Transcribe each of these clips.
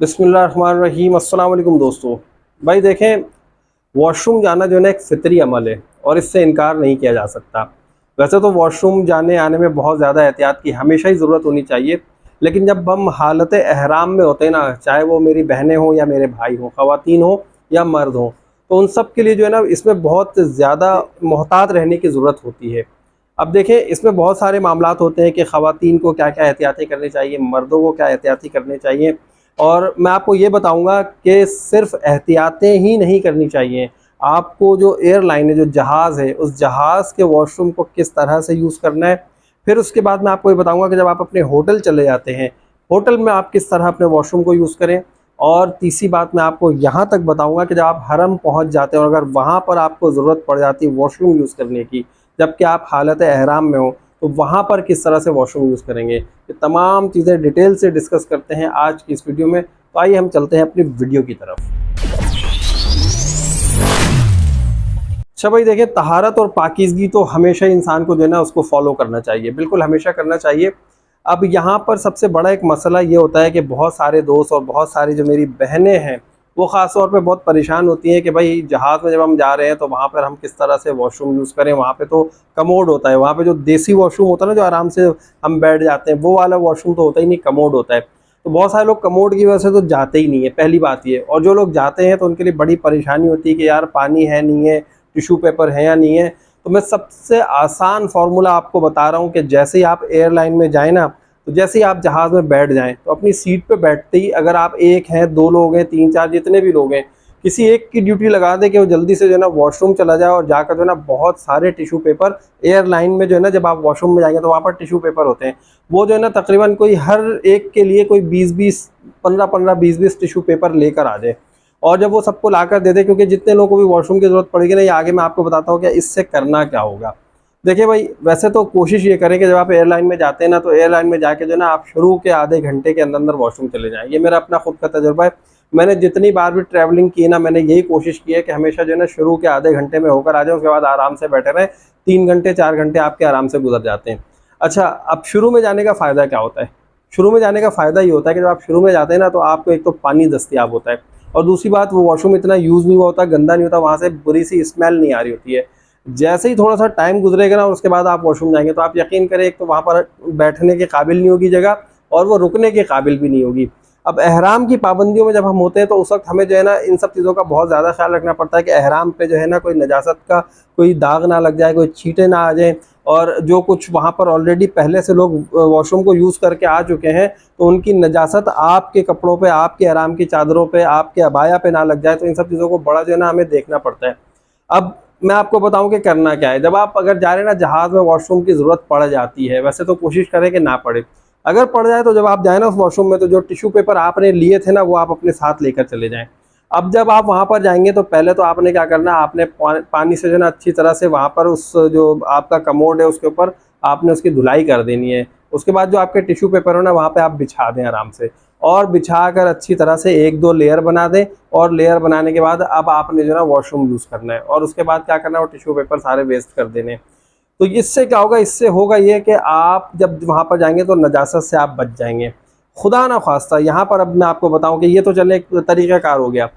बिस्मिल्लाहिर्रहमानिर्रहीम। अस्सलाम वालेकुम दोस्तों। भाई देखें, वॉशरूम जाना जो है ना एक फ़ितरी अमल है और इससे इनकार नहीं किया जा सकता। वैसे तो वॉशरूम जाने आने में बहुत ज़्यादा एहतियात की हमेशा ही ज़रूरत होनी चाहिए, लेकिन जब हम हालत एहराम में होते हैं ना, चाहे वो मेरी बहनें हों या मेरे भाई हों, ख़वातीन हों या मर्द हों, तो उन सब के लिए जो है ना इसमें बहुत ज़्यादा मोहतात रहने की ज़रूरत होती है। अब देखें, इसमें बहुत सारे मामलात होते हैं कि ख़वातीन को क्या-क्या एहतियातें करनी चाहिए, मर्दों को क्या एहतियाती करने चाहिए। और मैं आपको ये बताऊँगा कि सिर्फ़ एहतियातें ही नहीं करनी चाहिए। आपको जो एयरलाइन है, जो जहाज़ है, उस जहाज़ के वॉशरूम को किस तरह से यूज़ करना है। फिर उसके बाद मैं आपको ये बताऊँगा कि जब आप अपने होटल चले जाते हैं, होटल में आप किस तरह अपने वॉशरूम को यूज़ करें। और तीसरी बात मैं आपको यहाँ तक बताऊँगा कि जब आप हरम पहुँच जाते हैं और अगर वहाँ पर आपको ज़रूरत पड़ जाती है वॉशरूम यूज़ करने की, जबकि आप हालत एहराम में हो, तो वहाँ पर किस तरह से वॉशरूम यूज़ करेंगे। ये तमाम चीज़ें डिटेल से डिस्कस करते हैं आज की इस वीडियो में। तो आइए हम चलते हैं अपनी वीडियो की तरफ। अच्छा भाई देखें, तहारत और पाकीज़गी तो हमेशा इंसान को जो है ना उसको फॉलो करना चाहिए, बिल्कुल हमेशा करना चाहिए। अब यहाँ पर सबसे बड़ा एक मसला ये होता है कि बहुत सारे दोस्त और बहुत सारी जो मेरी बहनें हैं, वो ख़ास तौर पे बहुत परेशान होती हैं कि भाई जहाज़ में जब हम जा रहे हैं तो वहाँ पर हम किस तरह से वॉशरूम यूज़ करें। वहाँ पे तो कमोड होता है, वहाँ पे जो देसी वॉशरूम होता है ना, जो आराम से हम बैठ जाते हैं, वो वाला वॉशरूम तो होता ही नहीं, कमोड होता है। तो बहुत सारे लोग कमोड की वजह से तो जाते ही नहीं है, पहली बात ये। और जो लोग जाते हैं तो उनके लिए बड़ी परेशानी होती है कि यार पानी है नहीं है, टिश्यू पेपर है या नहीं है। तो मैं सबसे आसान फार्मूला आपको बता रहा हूँ कि जैसे ही आप एयरलाइन में जाएँ ना, तो जैसे ही आप जहाज़ में बैठ जाएँ, तो अपनी सीट पे बैठते ही, अगर आप 1 हैं, 2 लोग हैं, 3-4 जितने भी लोग हैं, किसी एक की ड्यूटी लगा दें कि वो जल्दी से जो है ना वॉशरूम चला जाए और जाकर जो है ना बहुत सारे टिश्यू पेपर एयरलाइन में जो है ना, जब आप वॉशरूम में जाएँगे तो वहाँ पर टिश्यू पेपर होते हैं। वो जो है ना तकरीबन कोई हर एक के लिए कोई 20-20, 15-15, 20-20 टिश्यू पेपर लेकर आ जाए। और जब वो सबको लाकर दे दे, क्योंकि जितने लोगों को भी वॉशरूम की ज़रूरत पड़ेगी ना, ये आगे मैं आपको बताता हूँ कि इससे करना क्या होगा। देखिए भाई, वैसे तो कोशिश ये करें कि जब आप एयरलाइन में जाते हैं ना, तो एयरलाइन में जाके जो है ना आप शुरू के आधे घंटे के अंदर वॉशरूम चले जाएँ। ये मेरा अपना खुद का तजुर्बा है। मैंने जितनी बार भी ट्रैवलिंग की है ना, मैंने यही कोशिश की है कि हमेशा जो है ना शुरू के आधे घंटे में होकर आ जाएँ, उसके बाद आराम से बैठे रहें। 3 घंटे 4 घंटे आपके आराम से गुज़र जाते हैं। अच्छा, अब शुरू में जाने का फ़ायदा क्या होता है? शुरू में जाने का फ़ायदा ये होता है कि जब आप शुरू में जाते हैं ना, तो आपको एक तो पानी दस्तयाब होता है और दूसरी बात, वो वॉशरूम इतना यूज़ नहीं हुआ होता, गंदा नहीं होता, वहाँ से बुरी सी स्मेल नहीं आ रही होती है। जैसे ही थोड़ा-सा टाइम गुज़रेगा ना और उसके बाद आप वॉशरूम जाएँगे, तो आप यकीन करें, एक तो वहाँ पर बैठने के काबिल नहीं होगी जगह और वो रुकने के काबिल भी नहीं होगी। अब एहराम की पाबंदियों में जब हम होते हैं तो उस वक़्त हमें जो है ना इन सब चीज़ों का बहुत ज़्यादा ख़्याल रखना पड़ता है कि एहराम पे जो है ना कोई नजासत का कोई दाग ना लग जाए, कोई छींटे ना आ जाएँ। और जो कुछ वहाँ पर ऑलरेडी पहले से लोग वॉशरूम को यूज़ करके आ चुके हैं, तो उनकी नजासत आपके कपड़ों पे, आपके एहराम की चादरों पे, आपके अबाया पे ना लग जाए। तो इन सब चीज़ों को बड़ा जो है ना हमें देखना पड़ता है। अब मैं आपको बताऊँ कि करना क्या है। जब आप अगर जा रहे हैं ना जहाज़ में, वॉशरूम की ज़रूरत पड़ जाती है, वैसे तो कोशिश करें कि ना पड़े। अगर पड़ जाए तो जब आप जाएँ ना उस वॉशरूम में, तो जो टिश्यू पेपर आपने लिए थे ना, वो आप अपने साथ लेकर चले जाएँ। अब जब आप वहाँ पर जाएँगे तो पहले तो आपने क्या करना है, आपने पानी से जो है ना अच्छी तरह से वहाँ पर उस जो आपका कमोड है उसके ऊपर आपने उसकी धुलाई कर देनी है। उसके बाद जो आपके टिश्यू पेपर हो ना, वहाँ पे आप बिछा दें आराम से और बिछाकर अच्छी तरह से 1-2 लेयर बना दें। और लेयर बनाने के बाद अब आपने जो है ना वॉशरूम यूज़ करना है और उसके बाद क्या करना है, वो टिश्यू पेपर सारे वेस्ट कर देने हैं। तो इससे क्या होगा, इससे होगा ये कि आप जब वहाँ पर जाएँगे तो नजासत से आप बच जाएँगे। खुदा ना ख़ास्ता, यहाँ पर अब मैं आपको बताऊँ कि ये तो चले एक तरीक़ाकार हो गया।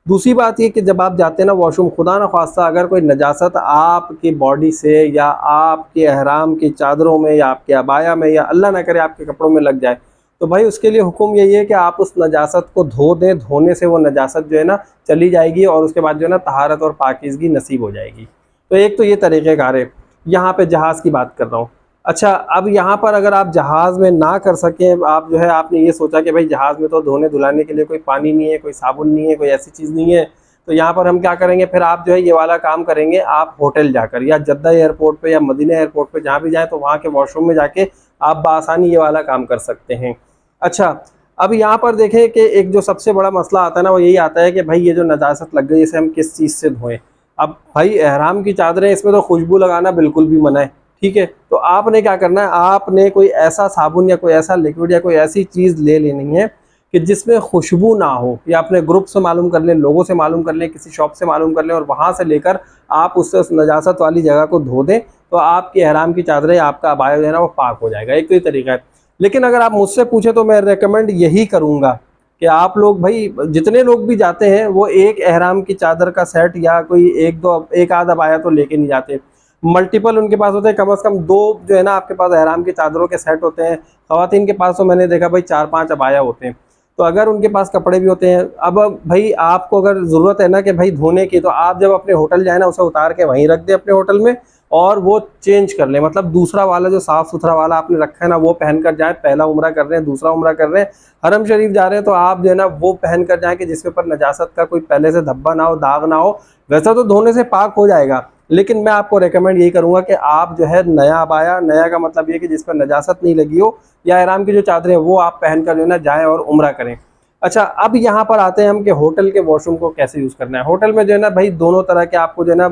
दूसरी बात ये कि जब आप जाते हैं ना वॉशरूम, खुदा ना ख़ास्ता अगर कोई नजासत आपकी बॉडी से या आपके एहराम की चादरों में या आपके अबाया में या अल्लाह ना करे आपके कपड़ों में लग जाए, तो भाई उसके लिए हुक्म यही है कि आप उस नजासत को धो दें। धोने से वो नजासत जो है ना चली जाएगी और उसके बाद जो है ना तहारत और पाकीज़गी नसीब हो जाएगी। तो एक तो ये तरीक़ेकार है। यहाँ पे जहाज़ की बात कर रहा हूँ। अच्छा, अब यहाँ पर अगर आप जहाज़ में ना कर सकें, आप जो है आपने ये सोचा कि भाई जहाज़ में तो धोने धुलाने के लिए कोई पानी नहीं है, कोई साबुन नहीं है, कोई ऐसी चीज़ नहीं है, तो यहाँ पर हम क्या करेंगे, फिर आप जो है ये वाला काम करेंगे, आप होटल जाकर या जद्दा एयरपोर्ट पे या मदीना एयरपोर्ट पे जहाँ भी जाएँ, तो वहाँ के वॉशरूम में जाके आप बआसानी ये वाला काम कर सकते हैं। अच्छा, अब यहाँ पर देखें कि एक जो सबसे बड़ा मसला आता है ना, वो यही आता है कि भाई ये जो नजासत लग गई, इसे हम किस चीज़ से धोएँ। अब भाई एहराम की चादरें, इसमें तो खुशबू लगाना बिल्कुल भी मना है, ठीक है। तो आपने क्या करना है, आपने कोई ऐसा साबुन या कोई ऐसा लिक्विड या कोई ऐसी चीज़ ले लेनी है कि जिसमें खुशबू ना हो। या अपने ग्रुप से मालूम कर लें, लोगों से मालूम कर लें, किसी शॉप से मालूम कर लें और वहाँ से लेकर आप उससे उस नजासत वाली जगह को धो दें, तो आपकी एहराम की चादरें, आपका अबाया जो है ना वो पाक हो जाएगा। एक तो ये तरीका है। लेकिन अगर आप मुझसे पूछें तो मैं रेकमेंड यही करूँगा कि आप लोग भाई जितने लोग भी जाते हैं वो एक एहराम की चादर का सेट या कोई एक आध अबाया तो लेके नहीं जाते, मल्टीपल उनके पास होते हैं। कम से कम 2 जो है ना आपके पास एहराम की चादरों के सेट होते हैं। ख़वातीन के पास तो मैंने देखा भाई 4-5 अबाया होते हैं। तो अगर उनके पास कपड़े भी होते हैं, अब भाई आपको अगर ज़रूरत है ना कि भाई धोने की, तो आप जब अपने होटल जाए ना उसे उतार के वहीं रख दें अपने होटल में और वो चेंज कर लें। मतलब दूसरा वाला जो साफ़ सुथरा वाला आपने रखा है ना वो पहन कर जाएँ। पहला उम्रा कर रहे हैं, दूसरा उम्रा कर रहे हैं, हरम शरीफ जा रहे हैं, तो आप जो है ना वो पहन कर जाएँ कि जिसके ऊपर नजासत का कोई पहले से धब्बा ना हो, दाग ना हो। वैसा तो धोने से पाक हो जाएगा, लेकिन मैं आपको रेकमेंड यही करूँगा कि आप जो है नया अबाया, नया का मतलब ये कि जिस पर नजासत नहीं लगी हो, या एहराम की जो चादरें वो आप पहन कर जो है ना जाएँ और उम्रा करें। अच्छा, अब यहाँ पर आते हैं हम कि होटल के वॉशरूम को कैसे यूज़ करना है। होटल में जो है ना भाई दोनों तरह के आपको जो है ना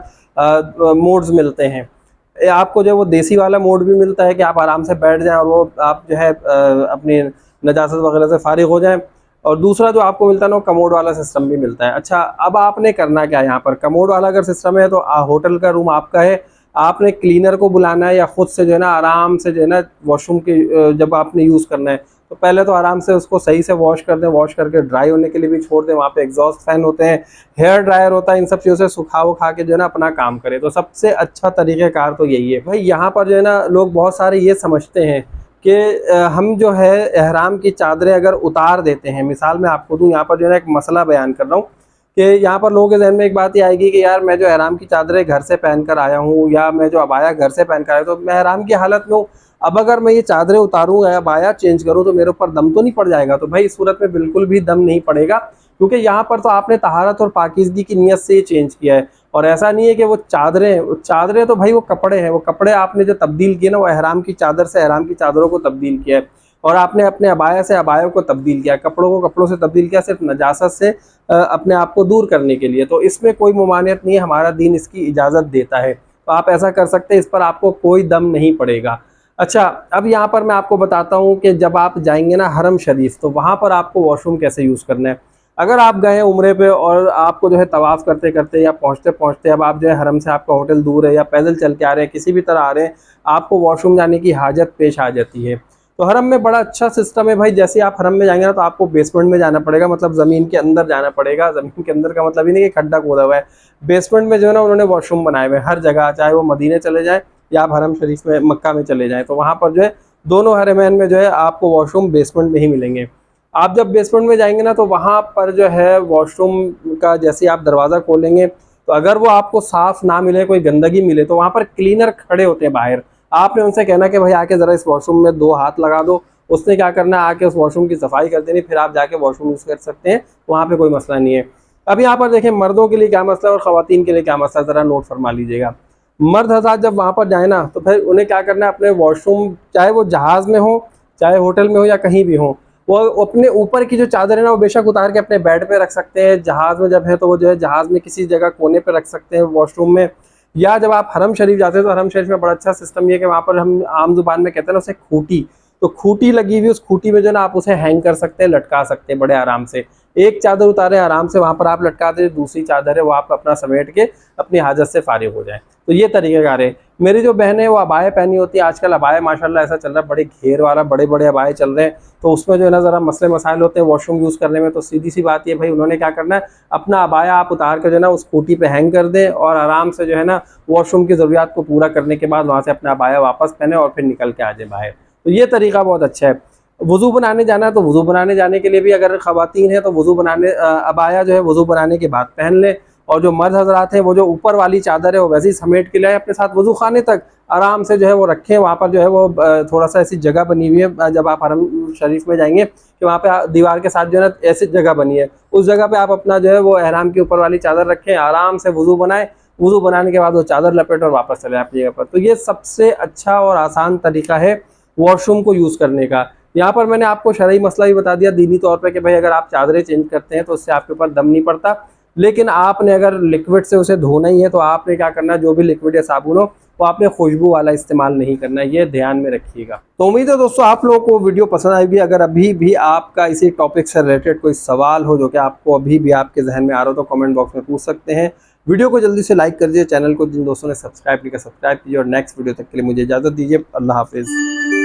मोड्स मिलते हैं। आपको जो वो देसी वाला मोड भी मिलता है कि आप आराम से बैठ जाएं और वो आप जो है अपनी नजासत वगैरह से फारिग हो जाएं, और दूसरा जो आपको मिलता है ना वो कमोड वाला सिस्टम भी मिलता है। अच्छा, अब आपने करना क्या है यहाँ पर, कमोड वाला अगर सिस्टम है तो होटल का रूम आपका है, आपने क्लीनर को बुलाना है या खुद से जो है ना आराम से जो है ना वॉशरूम की जब आपने यूज़ करना है तो पहले तो आराम से उसको सही से वॉश कर दें, वॉश करके ड्राई होने के लिए भी छोड़ दें। वहाँ पे एग्जॉस्ट फैन होते हैं, हेयर ड्रायर होता है, इन सब चीज़ों से सुखा उखा के जो है ना अपना काम करें। तो सबसे अच्छा तरीक़ेकार तो यही है भाई। यहाँ पर जो है ना लोग बहुत सारे ये समझते हैं कि हम जो है एहराम की चादरें अगर उतार देते हैं, मिसाल मैं आपको दूँ, यहाँ पर जो है ना एक मसला बयान कर रहा हूँ कि यहाँ पर लोगों के जहन में एक बात ये आएगी कि यार मैं जो एहराम की चादरें घर से पहन कर आया हूँ या मैं जो अबाया घर से पहन कर आया, तो मैं एहराम की हालत में हूँ, अब अगर मैं ये चादरें उतारूँ या अबाया चेंज करूँ तो मेरे ऊपर दम तो नहीं पड़ जाएगा। तो भाई इस सूरत में बिल्कुल भी दम नहीं पड़ेगा, क्योंकि यहाँ पर तो आपने तहारत और पाकीज़गी की नीयत से ये चेंज किया है। और ऐसा नहीं है कि वो चादरें तो भाई वो कपड़े हैं, वो कपड़े आपने जो तब्दील किए ना वो एहराम की चादर से एहराम की चादरों को तब्दील किया है, और आपने अपने अबाया से अबायों को तब्दील किया, कपड़ों को कपड़ों से तब्दील किया, सिर्फ नजासत से अपने आप को दूर करने के लिए। तो इसमें कोई मुमानियत नहीं है, हमारा दीन इसकी इजाज़त देता है, तो आप ऐसा कर सकते हैं, इस पर आपको कोई दम नहीं पड़ेगा। अच्छा, अब यहाँ पर मैं आपको बताता हूँ कि जब आप जाएंगे ना हरम शरीफ तो वहाँ पर आपको वॉशरूम कैसे यूज़ करना है। अगर आप गए हैं उम्रे पे और आपको जो है तवाफ़ करते करते या पहुँचते पहुँचते अब आप जो है हरम से आपका होटल दूर है या पैदल चल के आ रहे हैं, किसी भी तरह आ रहे हैं, आपको वॉशरूम जाने की हाजत पेश आ जाती है, तो हरम में बड़ा अच्छा सिस्टम है भाई। जैसे आप हरम में जाएंगे ना तो आपको बेसमेंट में जाना पड़ेगा, मतलब ज़मीन के अंदर जाना पड़ेगा। ज़मीन के अंदर का मतलब ही नहीं कि खड्डा खोदा हुआ है, बेसमेंट में जो है ना उन्होंने वॉशरूम बनाए हुए हैं हर जगह, चाहे वो मदीने चले जाएँ या आप हरम शरीफ में मक्का में चले जाएँ, तो वहाँ पर जो है दोनों हरमैन में जो है आपको वॉशरूम बेसमेंट में ही मिलेंगे। आप जब बेसमेंट में जाएंगे ना तो वहाँ पर जो है वॉशरूम का जैसे आप दरवाज़ा खोलेंगे तो अगर वो आपको साफ़ ना मिले, कोई गंदगी मिले, तो वहाँ पर क्लीनर खड़े होते हैं बाहर। आपने उनसे कहना कि भाई आके ज़रा इस वॉशरूम में 2 हाथ लगा दो, उसने क्या करना है आके उस वॉशरूम की सफाई कर देनी, फिर आप जाके वॉशरूम यूज़ कर सकते हैं, वहाँ पे कोई मसला नहीं है। अब यहाँ पर देखें मर्दों के लिए क्या मसला है और ख़वातीन के लिए क्या मसला है, ज़रा नोट फरमा लीजिएगा। मर्द हज़रात जब वहाँ पर जाए ना तो फिर उन्हें क्या करना है, अपने वॉशरूम चाहे वो जहाज़ में हो, चाहे होटल में हो या कहीं भी हो, वो अपने ऊपर की जो चादर है ना वो बेशक उतार के अपने बेड पे रख सकते हैं। जहाज़ में जब है तो वो जो है जहाज़ में किसी जगह कोने पे रख सकते हैं वॉशरूम में। या जब आप हरम शरीफ जाते हैं तो हरम शरीफ में बड़ा अच्छा सिस्टम ये है कि वहाँ पर हम आम जुबान में कहते हैं ना उसे खूटी, तो खूटी लगी हुई, उस खूटी में जो है ना आप उसे हैंग कर सकते हैं, लटका सकते हैं बड़े आराम से। एक चादर उतारे आराम से वहाँ पर आप लटका दें, दूसरी चादर है वो आप अपना समेट के अपनी हाजत से फारिग हो जाए। तो ये तरीक़ेकार है। मेरी जो बहन है वो अबाया पहनी होती है, आजकल अबाया माशाल्लाह ऐसा चल रहा है, बड़े घेर वाला बड़े बड़े अबाए चल रहे हैं, तो उसमें जो है ना ज़रा मसले मसाइल होते हैं वॉशरूम यूज़ करने में। तो सीधी सी बात ये भाई उन्होंने क्या करना है, अपना अबाया आप उतार कर जो है ना उस खूटी पे हैंग कर दें और आराम से जो है ना वॉशरूम की ज़रूरियात को पूरा करने के बाद वहाँ से अपना अबाया वापस पहने और फिर निकल के आ जाए बाहर। तो ये तरीका बहुत अच्छा है। वज़ू बनाने जाना है तो वज़ू बनाने जाने के लिए भी अगर ख़वातीन है तो वज़ू बनाने अबाया जो है वज़ू बनाने के बाद पहन लें, और जो मर्द हज़रात हैं वो जो ऊपर वाली चादर है वो वैसे ही समेट के लाए अपने साथ, वज़ू खाने तक आराम से जो है वो रखें। वहाँ पर जो है वो थोड़ा सा ऐसी जगह बनी हुई है, जब आप हरम शरीफ में जाएंगे कि वहाँ पे दीवार के साथ जो है ना ऐसी जगह बनी है, उस जगह पे आप अपना जो है वो एहराम के ऊपर वाली चादर रखें, आराम से वज़ू बनाएं, वज़ू बनाने के बाद वो चादर लपेट और वापस चले अपनी जगह पर। तो ये सबसे अच्छा और आसान तरीका है वॉशरूम को यूज़ करने का। यहाँ पर मैंने आपको शरई मसला भी बता दिया दीनी तौर पे कि भाई अगर आप चादरें चेंज करते हैं तो उससे आपके ऊपर दम नहीं पड़ता, लेकिन आपने अगर लिक्विड से उसे धोना ही है तो आपने क्या करना है, जो भी लिक्विड या साबुन हो वो आपने खुशबू वाला इस्तेमाल नहीं करना है, ये ध्यान में रखिएगा। तो उम्मीद है दोस्तों आप लोगों को वीडियो पसंद आएगी। अगर अभी भी आपका इसी टॉपिक से रिलेटेड कोई सवाल हो जो कि आपको अभी भी आपके जहन में आ रहा हो तो कमेंट बॉक्स में पूछ सकते हैं। वीडियो को जल्दी से लाइक कर दीजिए, चैनल को जिन दोस्तों ने सब्सक्राइब किया सब्सक्राइब कीजिए, और नेक्स्ट वीडियो तक के लिए मुझे इजाज़त दीजिए। अल्लाह हाफिज़।